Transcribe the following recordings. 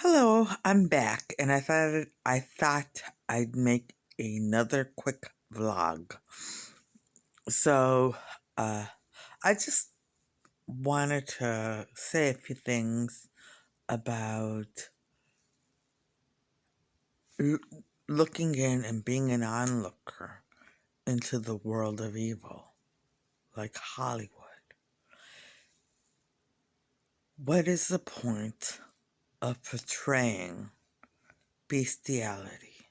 Hello, I'm back, and I thought I'd make another quick vlog. So, uh, I just wanted to say a few things about l- looking in and being an onlooker into the world of evil, like Hollywood. What is the point of portraying bestiality?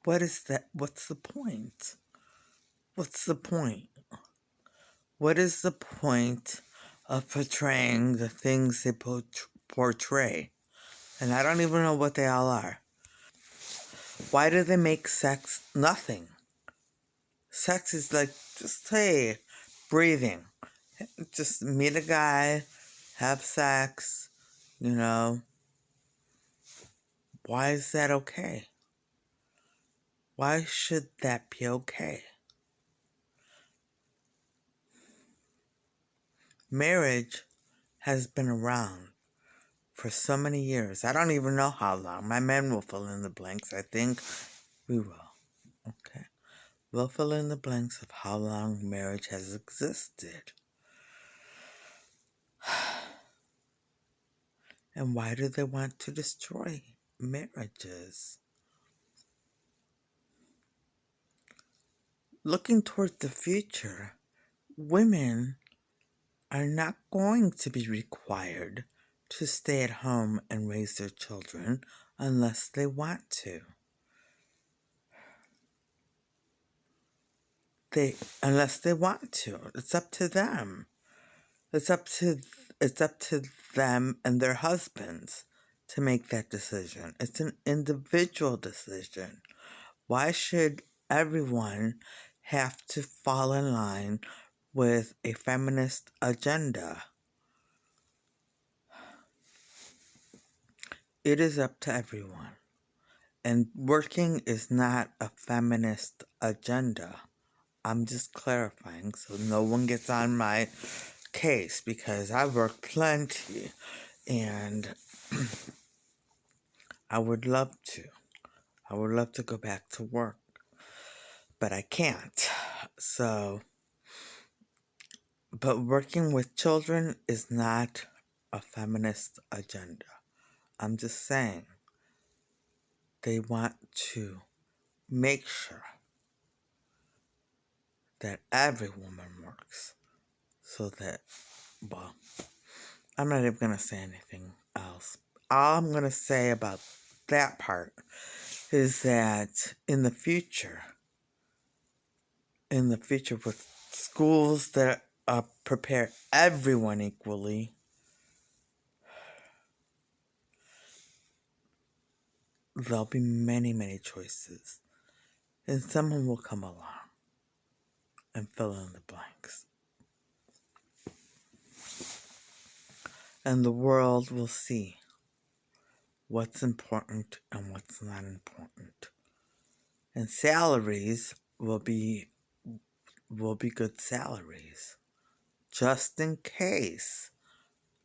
What is that? What's the point? What's the point? What is the point of portraying the things they portray? And I don't even know what they all are. Why do they make sex nothing? Sex is like, just, hey, breathing. Just meet a guy, have sex, you know. Why is that okay? Why should that be okay? Marriage has been around for so many years. I don't even know how long. My men will fill in the blanks. I think we will. Okay. We'll fill in the blanks of how long marriage has existed. And why do they want to destroy marriages? Looking toward the future, women are not going to be required to stay at home and raise their children unless they want to. Unless they want to. It's up to them. It's up to them and their husbands to make that decision. It's an individual decision. Why should everyone have to fall in line with a feminist agenda? It is up to everyone. And working is not a feminist agenda. I'm just clarifying so no one gets on my case because I work plenty and I would love to. I would love to go back to work, but I can't. But working with children is not a feminist agenda. I'm just saying they want to make sure that every woman works so that, well, I'm not even going to say anything else. All I'm going to say about that part is that in the future with schools that prepare everyone equally, there'll be many, many choices. And someone will come along and fill in the blanks. And the world will see what's important and what's not important. And salaries will be good salaries. Just in case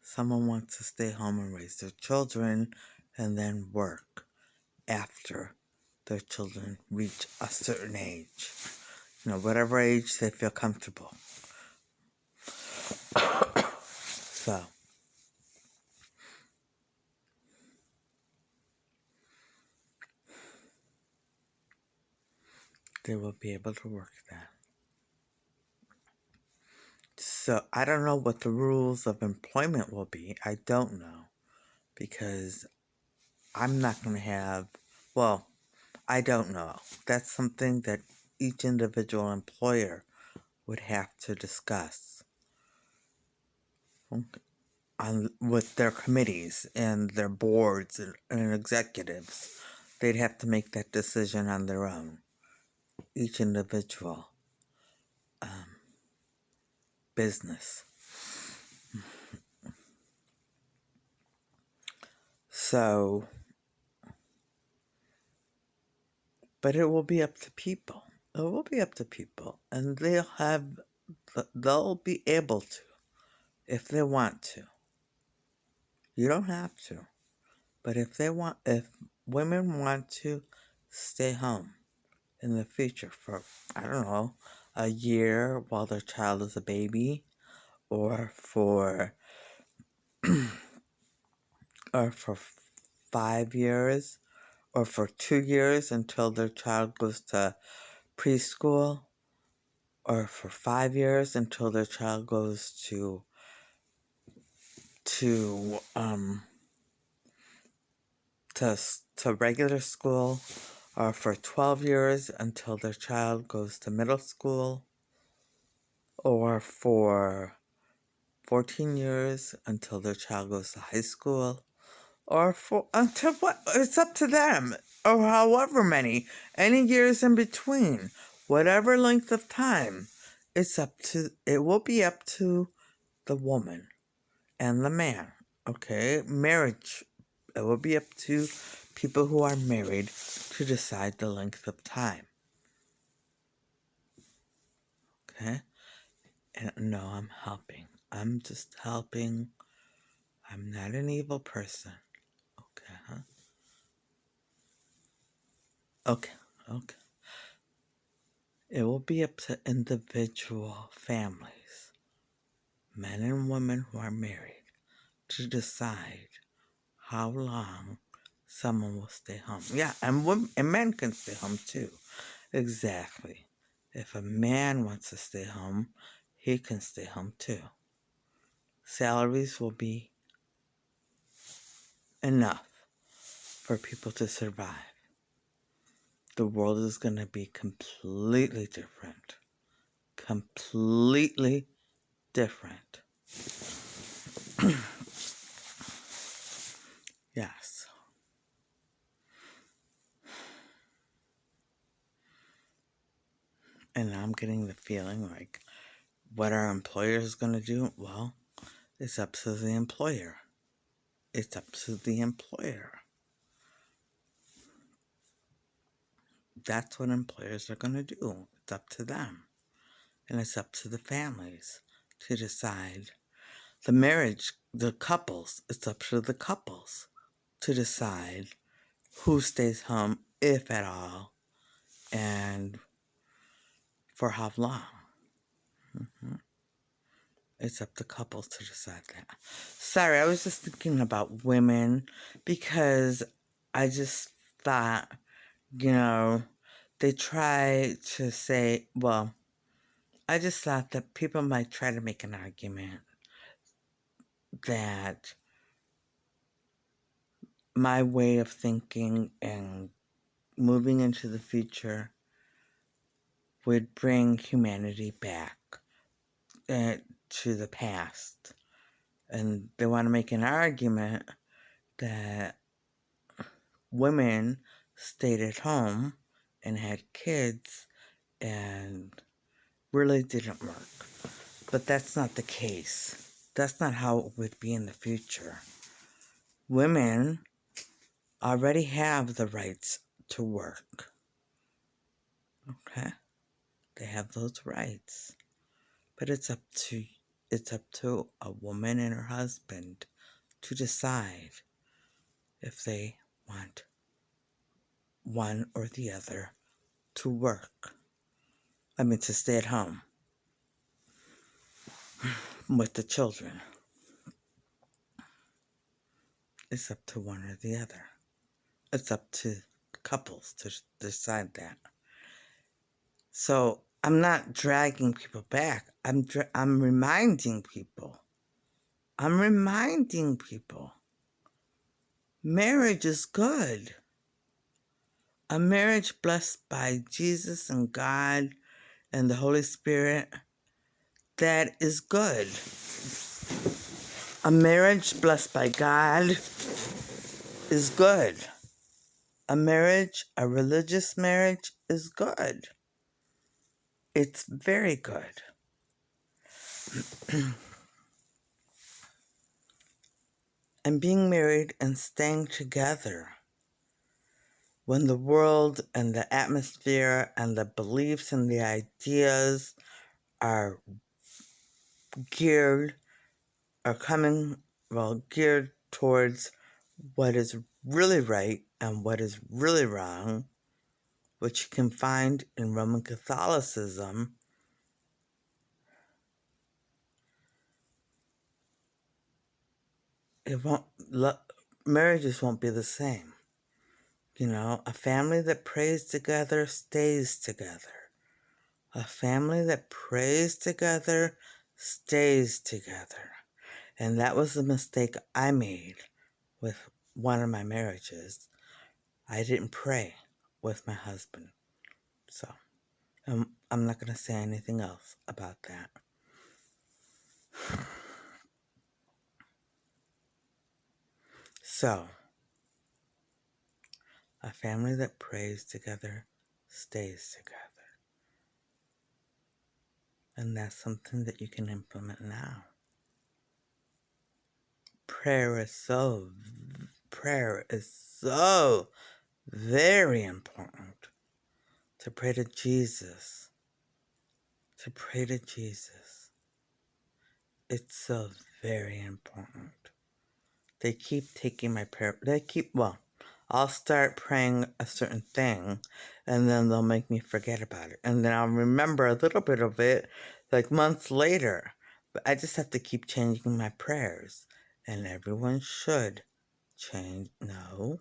someone wants to stay home and raise their children and then work after their children reach a certain age. Whatever age they feel comfortable. So, they will be able to work then. So, I don't know what the rules of employment will be. I don't know. Because I'm not going to have, well, I don't know. That's something that each individual employer would have to discuss with their committees and their boards and executives. They'd have to make that decision on their own. Each individual business. So, but it will be up to people. It will be up to people. And they'll be able to if they want to. You don't have to. But if women want to stay home in the future for, I don't know, a year while their child is a baby, or for 5 years, or for 2 years until their child goes to preschool, or for 5 years until their child goes to to to regular school, or for 12 years until their child goes to middle school, or for 14 years until their child goes to high school, or for until what? It's up to them, or however many, any years in between, whatever length of time. It will be up to the woman and the man. Okay, marriage. It will be up to people who are married to decide the length of time. Okay? And no, I'm helping. I'm just helping. I'm not an evil person. Okay, huh? Okay, okay. It will be up to individual families, men and women who are married, to decide how long someone will stay home. Yeah, and men can stay home too. Exactly. If a man wants to stay home, he can stay home too. Salaries will be enough for people to survive. The world is going to be completely different. Completely different. Yes. And I'm getting the feeling like what our employer is going to do, well, it's up to the employer. It's up to the employer. That's what employers are going to do. It's up to them. And it's up to the families to decide. The couples, it's up to the couples to decide who stays home, if at all, and for how long. Mm-hmm. It's up to couples to decide that. Sorry, I was just thinking about women because I just thought, they try to say, well, I just thought that people might try to make an argument that my way of thinking and moving into the future would bring humanity back to the past. And they want to make an argument that women stayed at home and had kids and really didn't work. But that's not the case. That's not how it would be in the future. Women already have the rights to work. Okay? They have those rights. But it's up to a woman and her husband to decide if they want one or the other to work. To stay at home with the children. It's up to one or the other. It's up to couples to decide that. So I'm not dragging people back. I'm reminding people. Marriage is good. A marriage blessed by Jesus and God and the Holy Spirit, that is good. A marriage blessed by God is good. A religious marriage is good. It's very good. And being married and staying together when the world and the atmosphere and the beliefs and the ideas are geared towards what is really right and what is really wrong, which you can find in Roman Catholicism, it won't, marriages won't be the same. You know, a family that prays together stays together. A family that prays together stays together. And that was the mistake I made with one of my marriages. I didn't pray with my husband. So, I'm not going to say anything else about that. So, a family that prays together stays together. And that's something that you can implement now. Prayer is so very important. To pray to Jesus. To pray to Jesus. It's so very important. They keep taking my prayer. I'll start praying a certain thing, and then they'll make me forget about it. And then I'll remember a little bit of it, like months later. But I just have to keep changing my prayers. And everyone should change. No.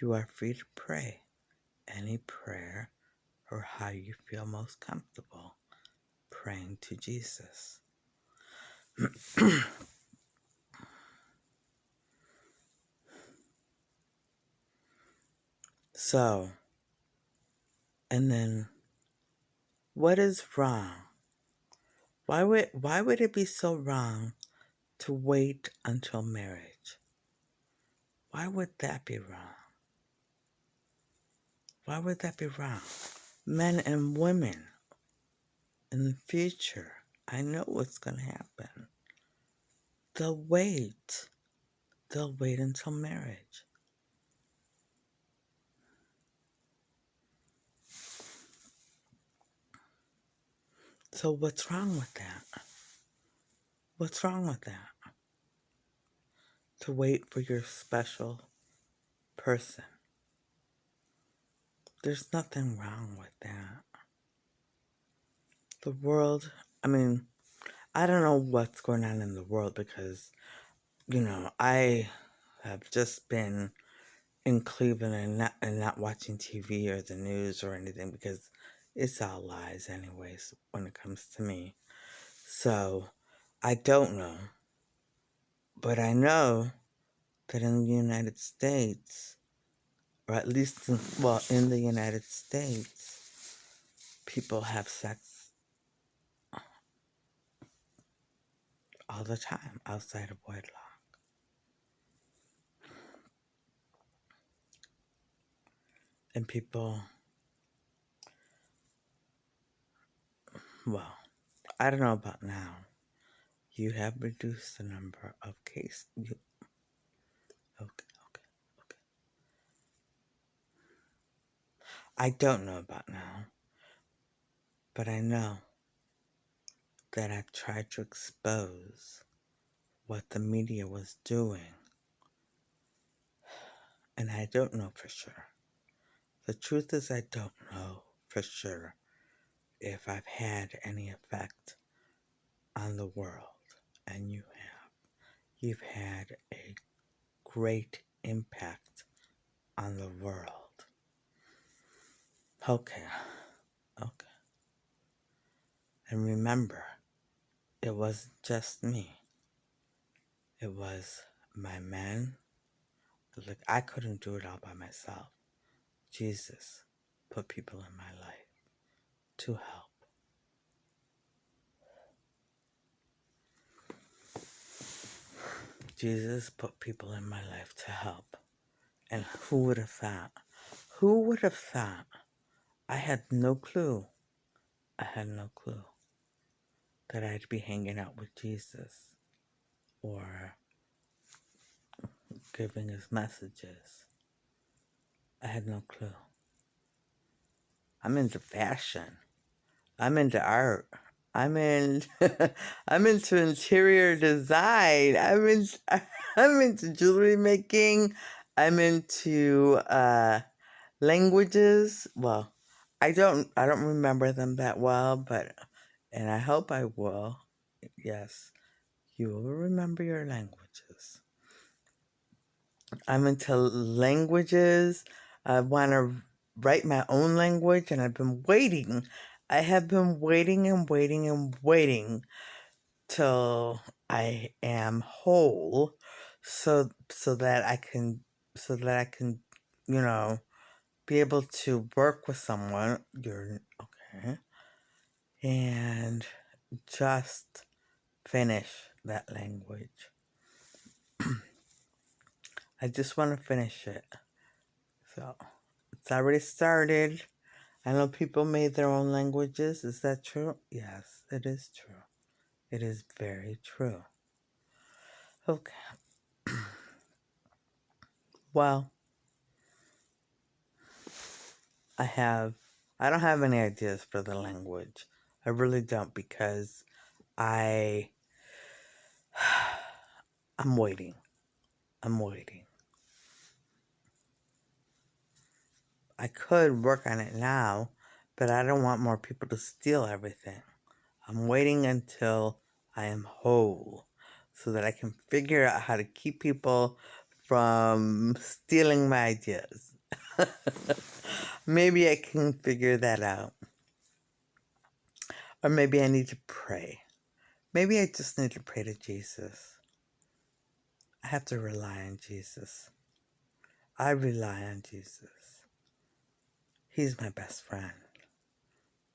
You are free to pray any prayer or how you feel most comfortable praying to Jesus. So, and then, what is wrong? Why would it be so wrong to wait until marriage? Why would that be wrong? Why would that be wrong? Men and women, in the future, I know what's going to happen. They'll wait. They'll wait until marriage. So what's wrong with that? What's wrong with that? To wait for your special person. There's nothing wrong with that. The world, I mean, I don't know what's going on in the world because, I have just been in Cleveland and not watching TV or the news or anything because it's all lies anyways when it comes to me. So, I don't know. But I know that in the United States, or at least, in the United States, people have sex all the time outside of wedlock. And people, I don't know about now. You have reduced the number of cases. Okay. I don't know about now, but I know that I've tried to expose what the media was doing, and I don't know for sure. The truth is I don't know for sure if I've had any effect on the world, and you have. You've had a great impact on the world. Okay. And remember, it wasn't just me. It was my men. Like, I couldn't do it all by myself. Jesus put people in my life to help. Jesus put people in my life to help. And who would have thought? Who would have thought? I had no clue. That I'd be hanging out with Jesus or giving his messages. I had no clue. I'm into fashion. I'm into art. I'm in. I'm into interior design. I'm into jewelry making. I'm into languages. Well, I don't remember them that well, but and I hope I will. Yes, you will remember your languages. I'm into languages. I want to write my own language, and I've been waiting. I have been waiting and waiting and waiting till I am whole, so that I can, you know, be able to work with someone. You're okay, and just finish that language. I just want to finish it. So it's already started. I know people made their own languages. Is that true? Yes, it is true. It is very true. Okay. Well, I don't have any ideas for the language. I really don't, because I I'm waiting. I'm waiting. I could work on it now, but I don't want more people to steal everything. I'm waiting until I am whole so that I can figure out how to keep people from stealing my ideas. Maybe I can figure that out. Or maybe I need to pray. Maybe I just need to pray to Jesus. I have to rely on Jesus. I rely on Jesus. He's my best friend.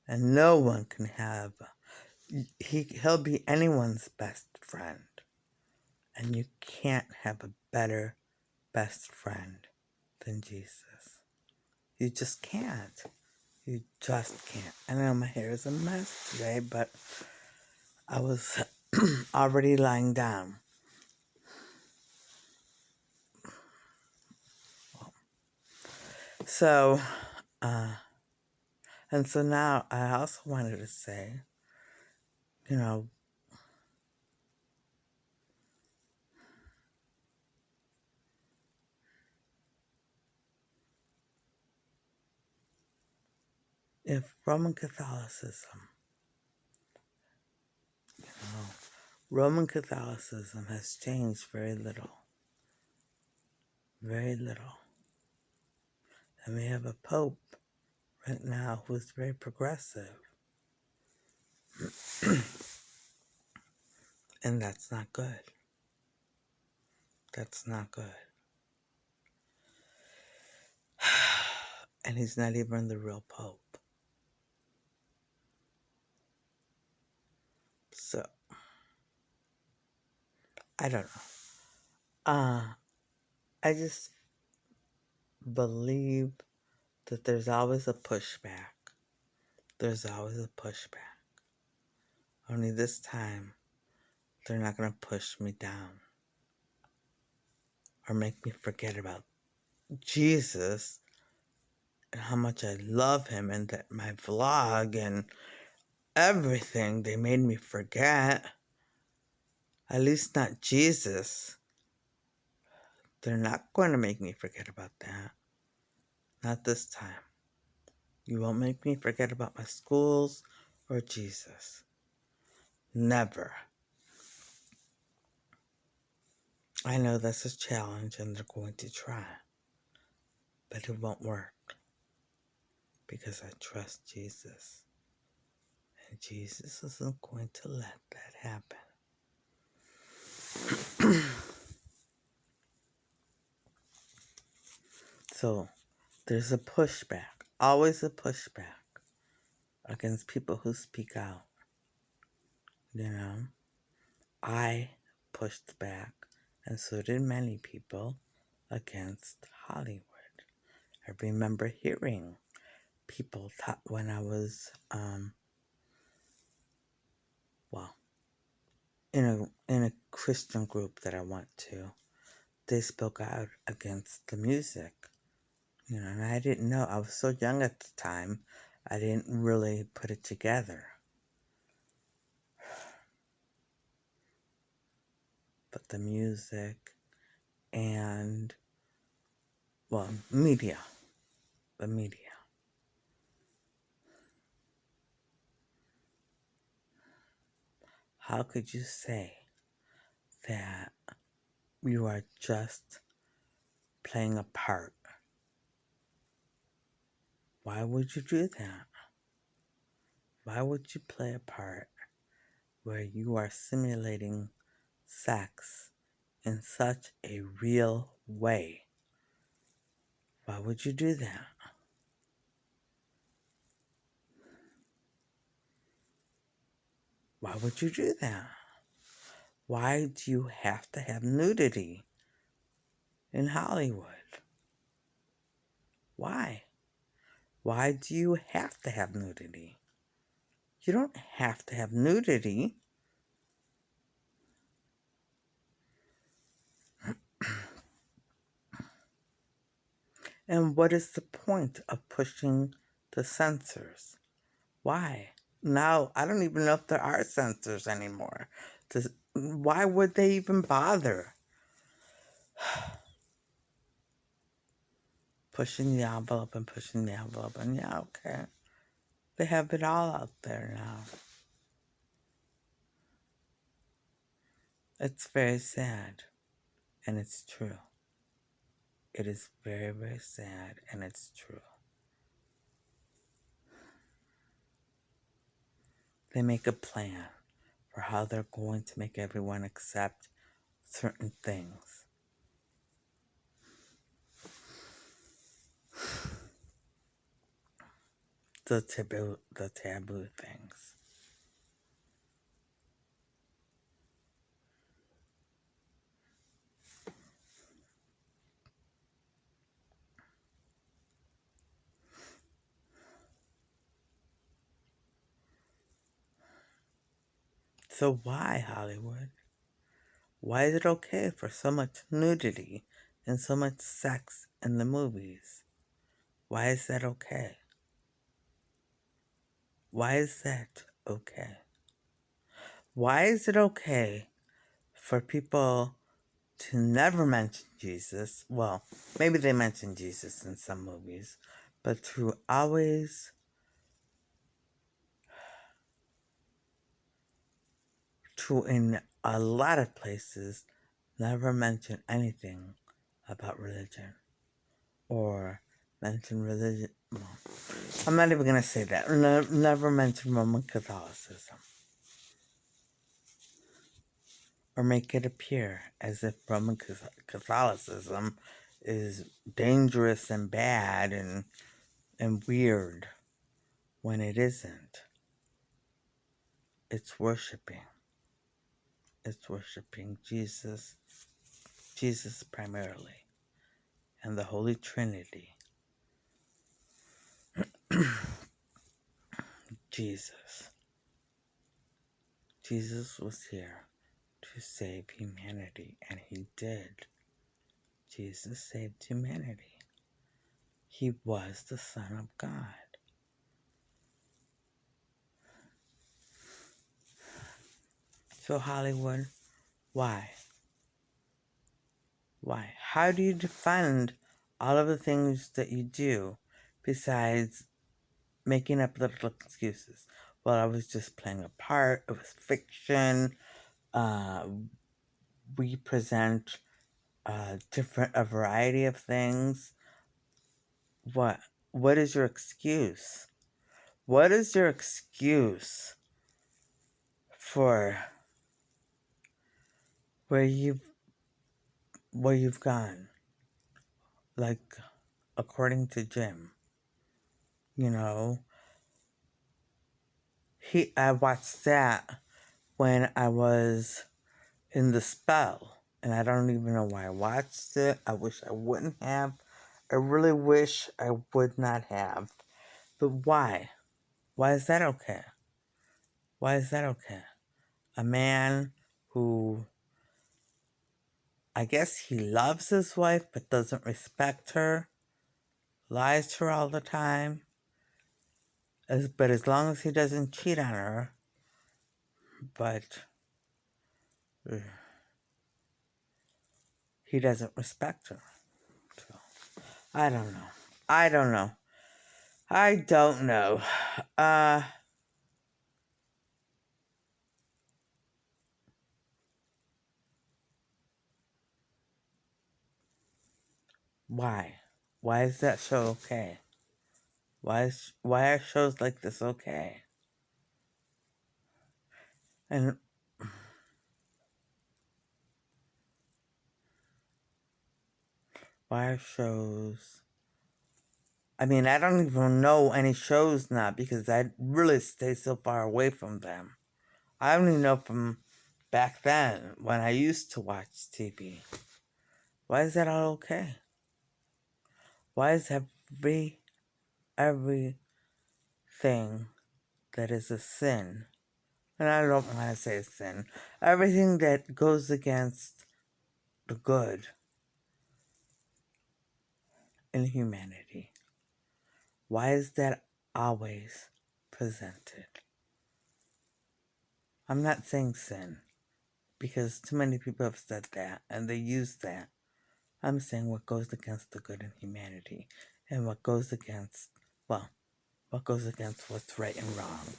And no one can have, he'll be anyone's best friend. And you can't have a better best friend than Jesus. You just can't. You just can't. I know my hair is a mess today, but I was already lying down. So, and so now I also wanted to say, you know, if Roman Catholicism, Roman Catholicism has changed very little. Very little. And we have a pope right now who's very progressive. And that's not good. That's not good. And he's not even the real pope. So, I don't know. I just believe that there's always a pushback. There's always a pushback. Only this time, they're not going to push me down or make me forget about Jesus and how much I love him, and that my vlog and everything, they made me forget. At least not Jesus. They're not going to make me forget about that. Not this time. You won't make me forget about my schools or Jesus. Never. I know that's a challenge and they're going to try. But it won't work. Because I trust Jesus. And Jesus isn't going to let that happen. So, there's a pushback. Always a pushback against people who speak out. You know? I pushed back, and so did many people, against Hollywood. I remember hearing people talk when I was, in a Christian group that I went to. They spoke out against the music, and I didn't know. I was so young at the time, I didn't really put it together. but the music and, well, media. The media. How could you say that you are just playing a part? Why would you do that? Why would you play a part where you are simulating sex in such a real way? Why would you do that? Why would you do that? Why do you have to have nudity in Hollywood? Why? Why do you have to have nudity? You don't have to have nudity. And what is the point of pushing the censors? Why? Now, I don't even know if there are censors anymore. Why would they even bother pushing the envelope and pushing the envelope? And yeah, okay. They have it all out there now. It's very sad, and it's true. It is very, very sad, and it's true. They make a plan for how they're going to make everyone accept certain things. The taboo things. So why, Hollywood? Why is it okay for so much nudity and so much sex in the movies? Why is that okay? Why is that okay? Why is it okay for people to never mention Jesus? Well, maybe they mention Jesus in some movies, but to always in a lot of places, never mention anything about religion or mention religion. Well, I'm not even going to say that. Never mention Roman Catholicism or make it appear as if Roman Catholicism is dangerous and bad and weird when it isn't. It's worshiping. It's worshiping Jesus primarily, and the Holy Trinity. Jesus. Jesus was here to save humanity, and he did. Jesus saved humanity. He was the Son of God. So Hollywood, why? Why? How do you defend all of the things that you do besides making up little excuses? Well, I was just playing a part. It was fiction. We present a variety of things. What? What is your excuse? What is your excuse for where you've gone? Like, according to Jim, you know, I watched that when I was in the spell, and I don't even know why I watched it. I wish I wouldn't have. I really wish I would not have. But why? Why is that okay? Why is that okay? A man who, I guess he loves his wife but doesn't respect her, lies to her all the time, but as long as he doesn't cheat on her, but he doesn't respect her. So, I don't know. I don't know. I don't know. Why? Why is that show okay? Why are shows like this okay? And why are shows... I mean, I don't even know any shows now because I really stay so far away from them. I only know from back then when I used to watch TV. Why is that all okay? Why is everything that is a sin, and I don't want to say sin, everything that goes against the good in humanity, why is that always presented? I'm not saying sin, because too many people have said that, and they use that. I'm saying what goes against the good in humanity, and what goes against what's right and wrong.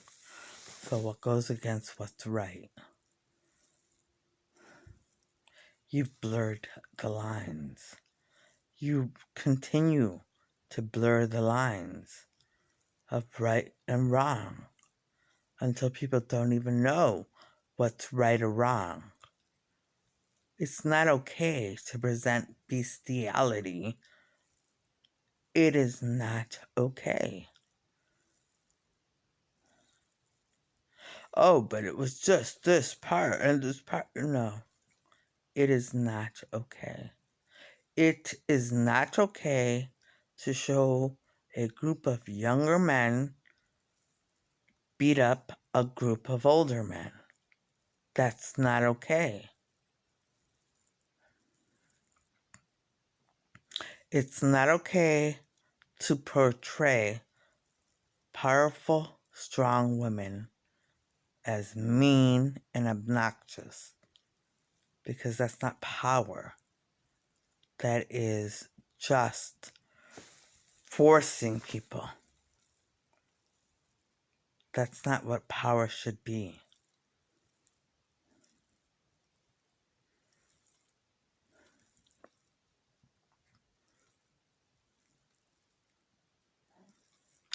So what goes against what's right? You've blurred the lines. You continue to blur the lines of right and wrong until people don't even know what's right or wrong. It's not okay to present bestiality. It is not okay. Oh, but it was just this part and this part. No, it is not okay. It is not okay to show a group of younger men beat up a group of older men. That's not okay. It's not okay to portray powerful, strong women as mean and obnoxious, because that's not power. That is just forcing people. That's not what power should be.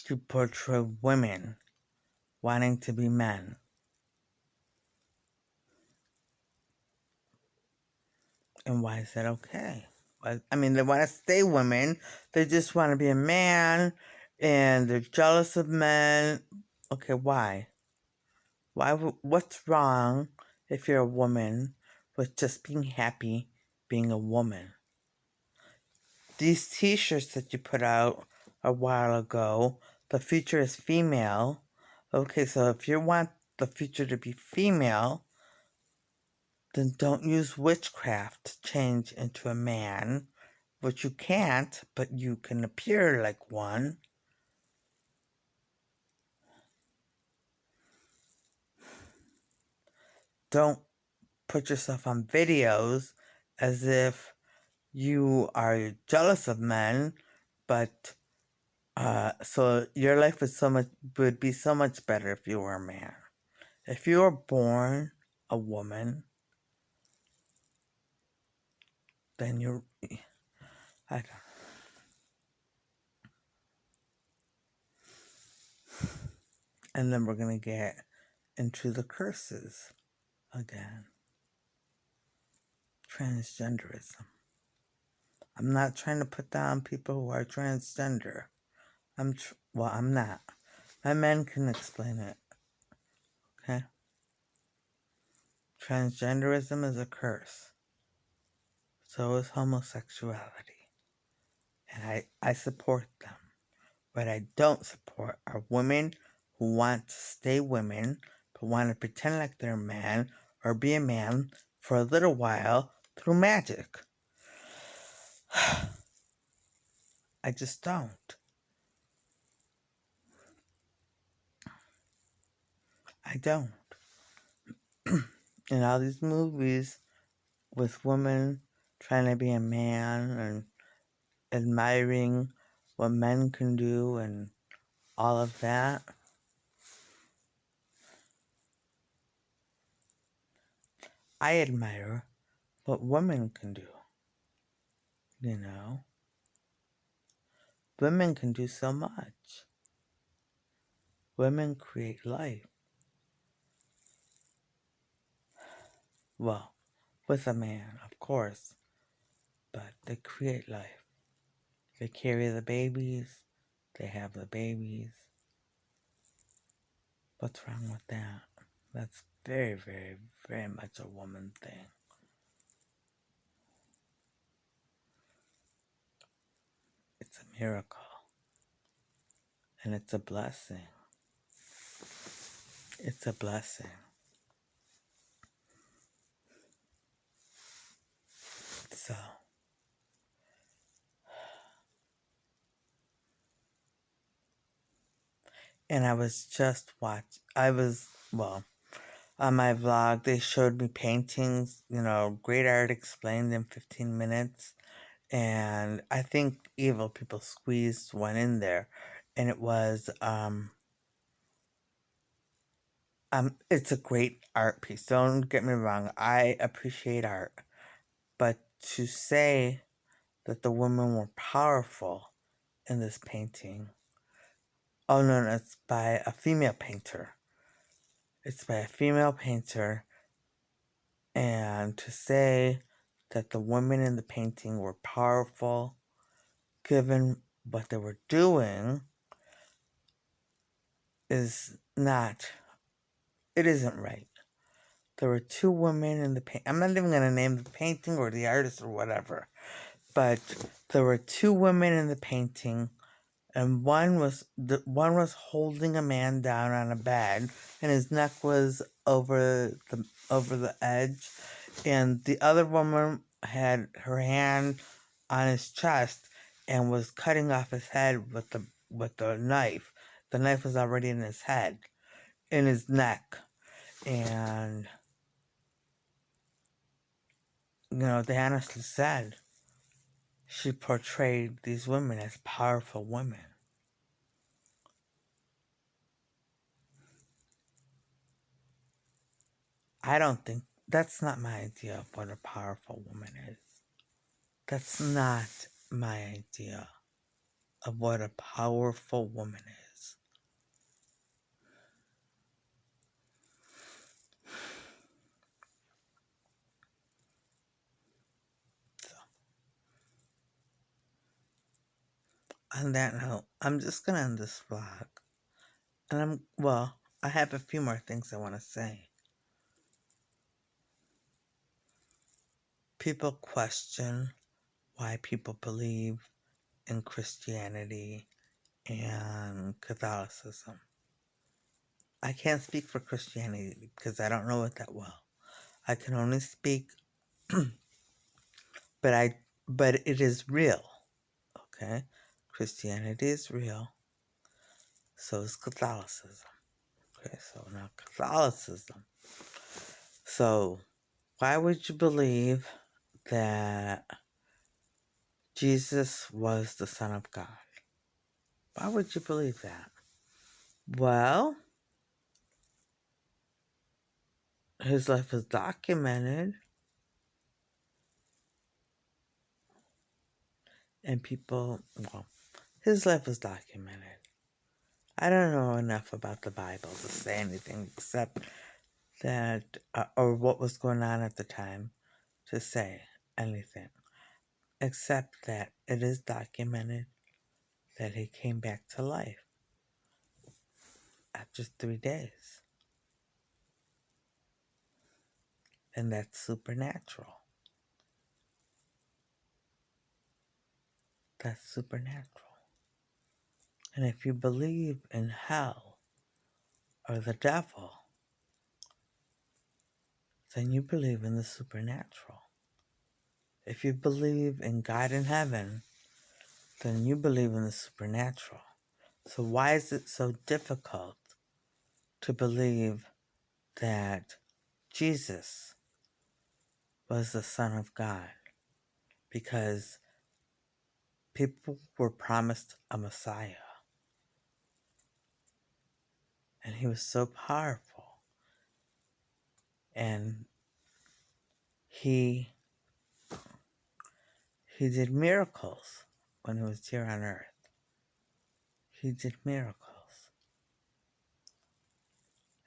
To portray women wanting to be men. And why is that okay? I mean, they want to stay women. They just want to be a man, and they're jealous of men. Okay, why? What's wrong if you're a woman with just being happy being a woman? These t-shirts that you put out a while ago, the future is female. Okay, so if you want the future to be female, then don't use witchcraft to change into a man, which you can't, but you can appear like one. Don't put yourself on videos as if you are jealous of men, but so your life would be so much better if you were a man. If you were born a woman, then I don't. And then we're gonna get into the curses again. Transgenderism. I'm not trying to put down people who are transgender. I'm not. My men can explain it. Okay? Transgenderism is a curse. So is homosexuality. And I support them. What I don't support are women who want to stay women, but want to pretend like they're a man or be a man for a little while through magic. I just don't. I don't. In all these movies with women trying to be a man and admiring what men can do and all of that. I admire what women can do, you know. Women can do so much. Women create life. Well, with a man, of course, but they create life. They carry the babies, they have the babies. What's wrong with that? That's very, very, very much a woman thing. It's a miracle. And it's a blessing. It's a blessing. So, and I was just on my vlog, they showed me paintings, great art explained in 15 minutes. And I think Evil People squeezed one in there. And it was, it's a great art piece. Don't get me wrong. I appreciate art. But to say that the women were powerful in this painting, oh no, it's by a female painter. It's by a female painter. And to say that the women in the painting were powerful, given what they were doing, is not, it isn't right. There were two women in the paint. I'm not even going to name the painting or the artist or whatever, but there were two women in the painting, and one was holding a man down on a bed, and his neck was over the edge, and the other woman had her hand on his chest and was cutting off his head with the knife. The knife was already in his head, in his neck, and they honestly said she portrayed these women as powerful women. I don't think, that's not my idea of what a powerful woman is. That's not my idea of what a powerful woman is. So, on that note, I'm just going to end this vlog. And I have a few more things I want to say. People question why people believe in Christianity and Catholicism. I can't speak for Christianity because I don't know it that well. I can only speak, but it is real. Okay, Christianity is real. So is Catholicism. Okay, so now Catholicism. So why would you believe that Jesus was the Son of God? Why would you believe that? Well, his life was documented, and his life was documented. I don't know enough about the Bible to say anything except that, or what was going on at the time to say anything, except that it is documented that he came back to life after 3 days. And that's supernatural. That's supernatural. And if you believe in hell or the devil, then you believe in the supernatural. If you believe in God in heaven, then you believe in the supernatural. So why is it so difficult to believe that Jesus was the Son of God? because people were promised a Messiah, and he was so powerful, and he did miracles when he was here on earth. He did miracles.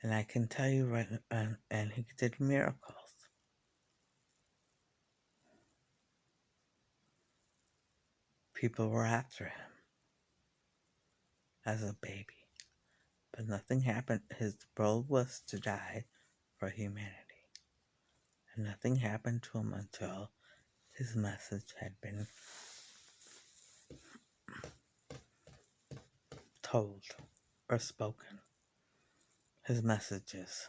And I can tell you right now, and he did miracles. People were after him as a baby. But nothing happened. His role was to die for humanity. And nothing happened to him until his message had been told or spoken. His messages.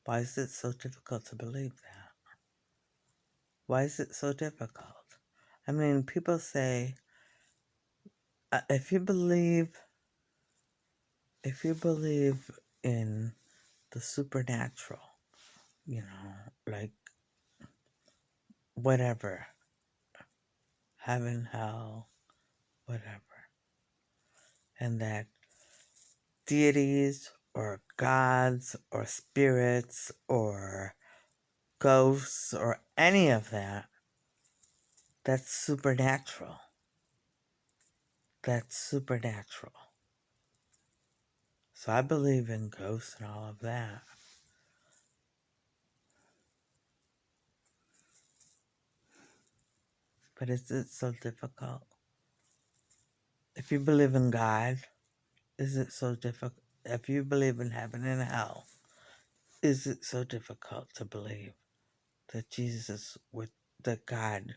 Why is it so difficult to believe that? Why is it so difficult? I mean, people say, if you believe in the supernatural, like whatever, heaven, hell, whatever, and that deities or gods or spirits or ghosts or any of that, that's supernatural. That's supernatural. So I believe in ghosts and all of that. But is it so difficult? If you believe in God, is it so difficult? If you believe in heaven and hell, is it so difficult to believe that that God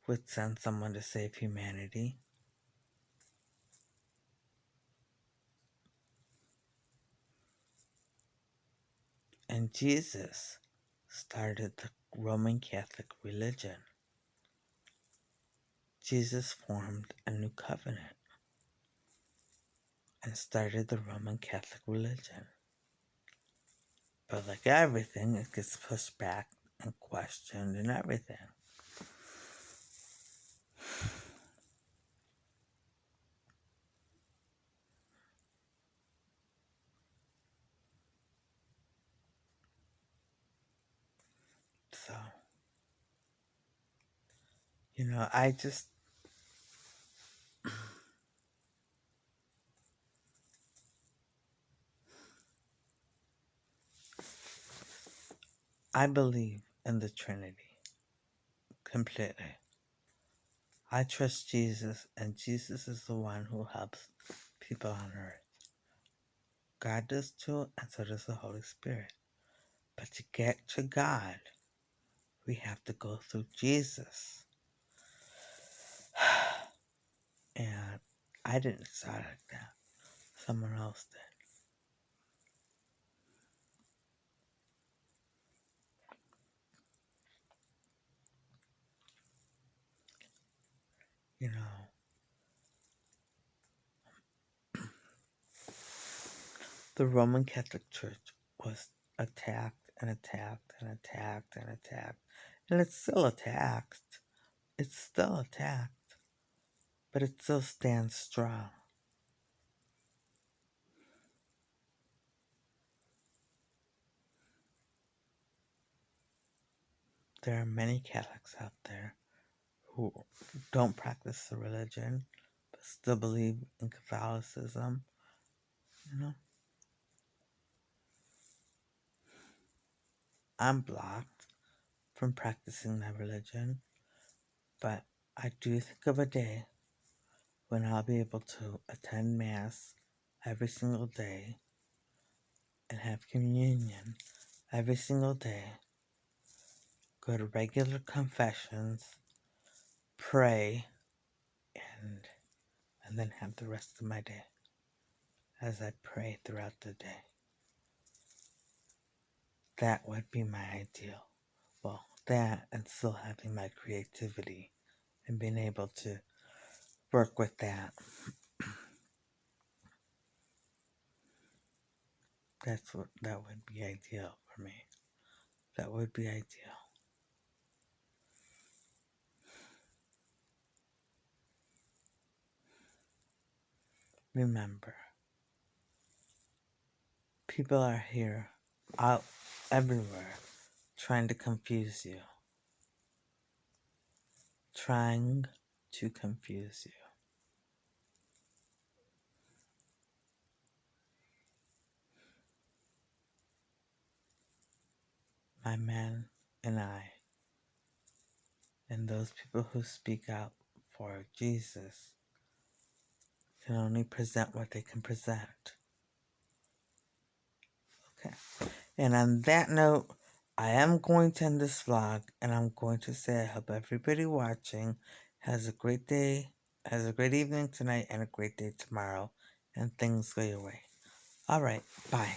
would send someone to save humanity? And Jesus started the Roman Catholic religion. Jesus formed a new covenant and started the Roman Catholic religion. But like everything, it gets pushed back and questioned and everything. So, I believe in the Trinity completely. I trust Jesus, and Jesus is the one who helps people on earth. God does too, and so does the Holy Spirit. But to get to God, we have to go through Jesus. And I didn't start like that. Someone else did. The Roman Catholic Church was attacked and attacked and attacked and attacked. And it's still attacked. It's still attacked. But it still stands strong. There are many Catholics out there who don't practice the religion, but still believe in Catholicism. I'm blocked from practicing that religion, but I do think of a day when I'll be able to attend Mass every single day and have communion every single day, go to regular confessions, pray, and then have the rest of my day as I pray throughout the day. That would be my ideal. Well, that and still having my creativity and being able to work with that. That would be ideal for me. That would be ideal. Remember, people are here, out, everywhere, trying to confuse you. Trying to confuse you. My man and I, and those people who speak out for Jesus, can only present what they can present. Okay. And on that note, I am going to end this vlog, and I'm going to say I hope everybody watching has a great day, has a great evening tonight, and a great day tomorrow, and things go your way. All right, bye.